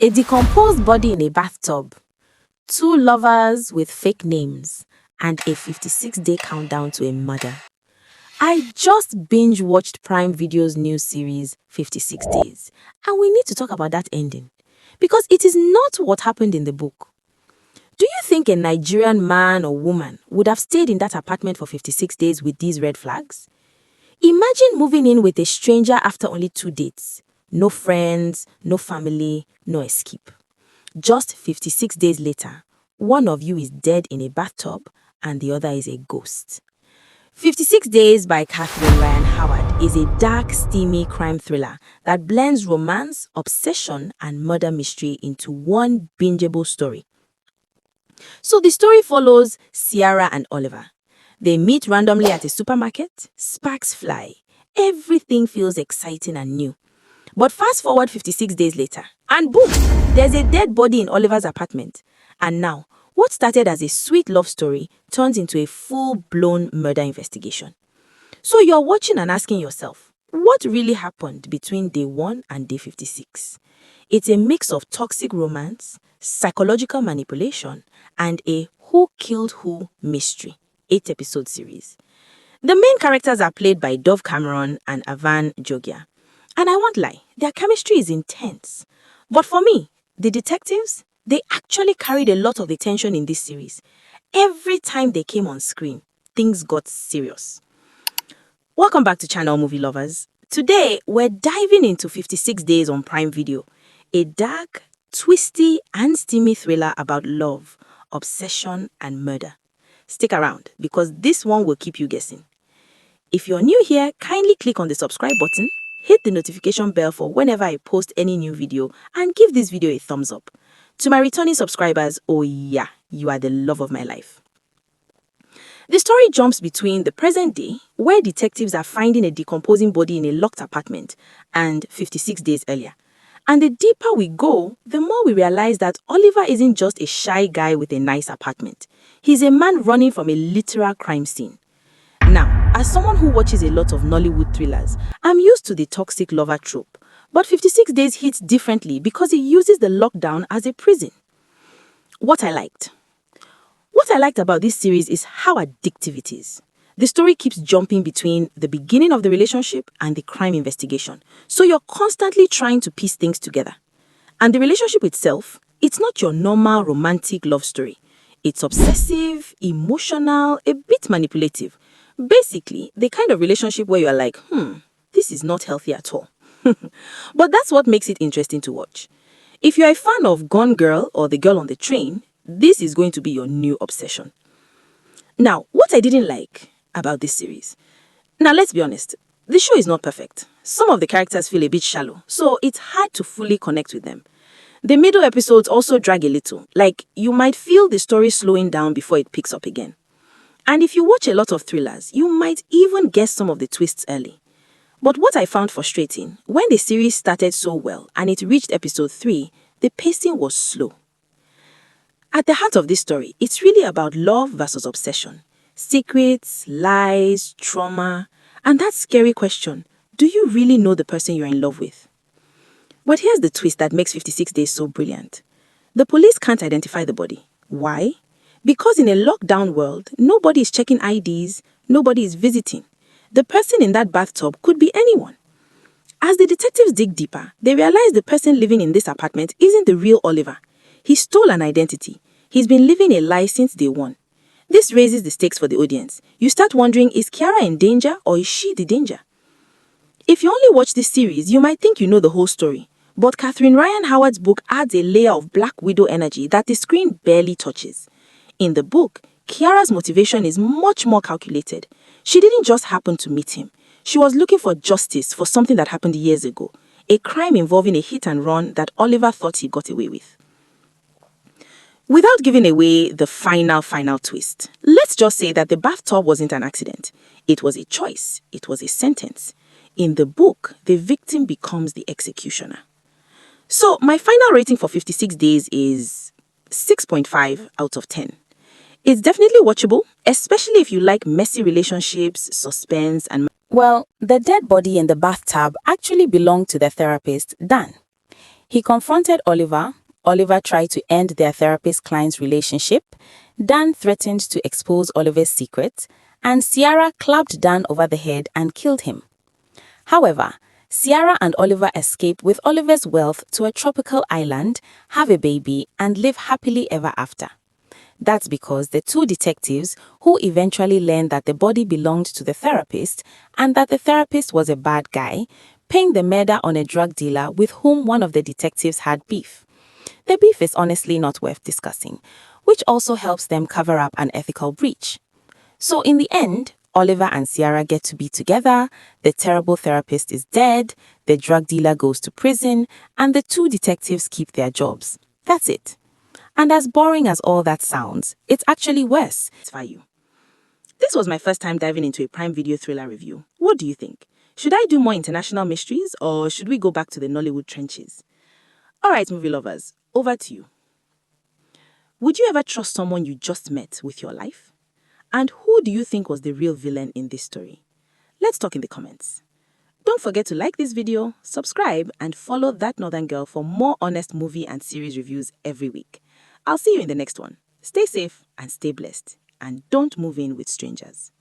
A decomposed body in a bathtub, two lovers with fake names, and a 56-day countdown to a murder. I just binge watched Prime Video's new series, 56 Days, and we need to talk about that ending because it is not what happened in the book. Do you think a Nigerian man or woman would have stayed in that apartment for 56 days with these red flags? Imagine moving in with a stranger after only 2 dates. No friends, no family, no escape. Just 56 days later, one of you is dead in a bathtub and the other is a ghost. 56 Days by Catherine Ryan Howard is a dark, steamy crime thriller that blends romance, obsession, and murder mystery into one bingeable story. So the story follows Ciara and Oliver. They meet randomly at a supermarket, sparks fly, everything feels exciting and new. But fast forward 56 days later, and boom, there's a dead body in Oliver's apartment. And now, what started as a sweet love story turns into a full-blown murder investigation. So you're watching and asking yourself, what really happened between day 1 and day 56? It's a mix of toxic romance, psychological manipulation, and a who killed who mystery, 8-episode series. The main characters are played by Dove Cameron and Avan Jogia. And I won't lie, their chemistry is intense. But for me, the detectives, they actually carried a lot of the tension in this series. Every time they came on screen, things got serious. Welcome back to Channel Movie Lovers. Today, we're diving into 56 Days on Prime Video, a dark, twisty, and steamy thriller about love, obsession, and murder. Stick around, because this one will keep you guessing. If you're new here, kindly click on the subscribe button, hit the notification bell for whenever I post any new video, and give this video a thumbs up. To my returning subscribers, oh yeah, you are the love of my life. The story jumps between the present day, where detectives are finding a decomposing body in a locked apartment, and 56 days earlier. And the deeper we go, the more we realize that Oliver isn't just a shy guy with a nice apartment. He's a man running from a literal crime scene. Now, as someone who watches a lot of Nollywood thrillers, I'm used to the toxic lover trope. But 56 Days hits differently because it uses the lockdown as a prison. What I liked about this series is how addictive it is. The story keeps jumping between the beginning of the relationship and the crime investigation. So you're constantly trying to piece things together. And the relationship itself, it's not your normal romantic love story. It's obsessive, emotional, a bit manipulative. Basically, the kind of relationship where you're like, this is not healthy at all. But that's what makes it interesting to watch. If you're a fan of Gone Girl or The Girl on the Train, this is going to be your new obsession. Now, what I didn't like about this series. Now, let's be honest. The show is not perfect. Some of the characters feel a bit shallow, so it's hard to fully connect with them. The middle episodes also drag a little, like you might feel the story slowing down before it picks up again. And if you watch a lot of thrillers, you might even guess some of the twists early. But what I found frustrating, when the series started so well and it reached episode 3, the pacing was slow. At the heart of this story, it's really about love versus obsession. Secrets, lies, trauma, and that scary question, do you really know the person you're in love with? But here's the twist that makes 56 Days so brilliant. The police can't identify the body. Why? Because in a lockdown world, nobody is checking IDs, nobody is visiting. The person in that bathtub could be anyone. As the detectives dig deeper, they realize the person living in this apartment isn't the real Oliver. He stole an identity. He's been living a lie since day 1. This raises the stakes for the audience. You start wondering, is Ciara in danger or is she the danger? If you only watch this series, you might think you know the whole story. But Catherine Ryan Howard's book adds a layer of Black Widow energy that the screen barely touches. In the book, Ciara's motivation is much more calculated. She didn't just happen to meet him. She was looking for justice for something that happened years ago, a crime involving a hit and run that Oliver thought he got away with. Without giving away the final twist, let's just say that the bathtub wasn't an accident. It was a choice. It was a sentence. In the book, the victim becomes the executioner. So my final rating for 56 Days is 6.5 out of 10. It's definitely watchable, especially if you like messy relationships, suspense, and... Well, the dead body in the bathtub actually belonged to the therapist, Dan. He confronted Oliver. Oliver tried to end their therapist-client relationship. Dan threatened to expose Oliver's secret, and Ciara clapped Dan over the head and killed him. However, Ciara and Oliver escape with Oliver's wealth to a tropical island, have a baby, and live happily ever after. That's because the two detectives, who eventually learned that the body belonged to the therapist and that the therapist was a bad guy, pinned the murder on a drug dealer with whom one of the detectives had beef. The beef is honestly not worth discussing, which also helps them cover up an ethical breach. So in the end, Oliver and Ciara get to be together, the terrible therapist is dead, the drug dealer goes to prison, and the two detectives keep their jobs. That's it. And as boring as all that sounds, it's actually worse. It's for you. This was my first time diving into a Prime Video thriller review. What do you think? Should I do more international mysteries, or should we go back to the Nollywood trenches? Alright, movie lovers, over to you. Would you ever trust someone you just met with your life? And who do you think was the real villain in this story? Let's talk in the comments. Don't forget to like this video, subscribe, and follow That Northern Girl for more honest movie and series reviews every week. I'll see you in the next one. Stay safe and stay blessed. And don't move in with strangers.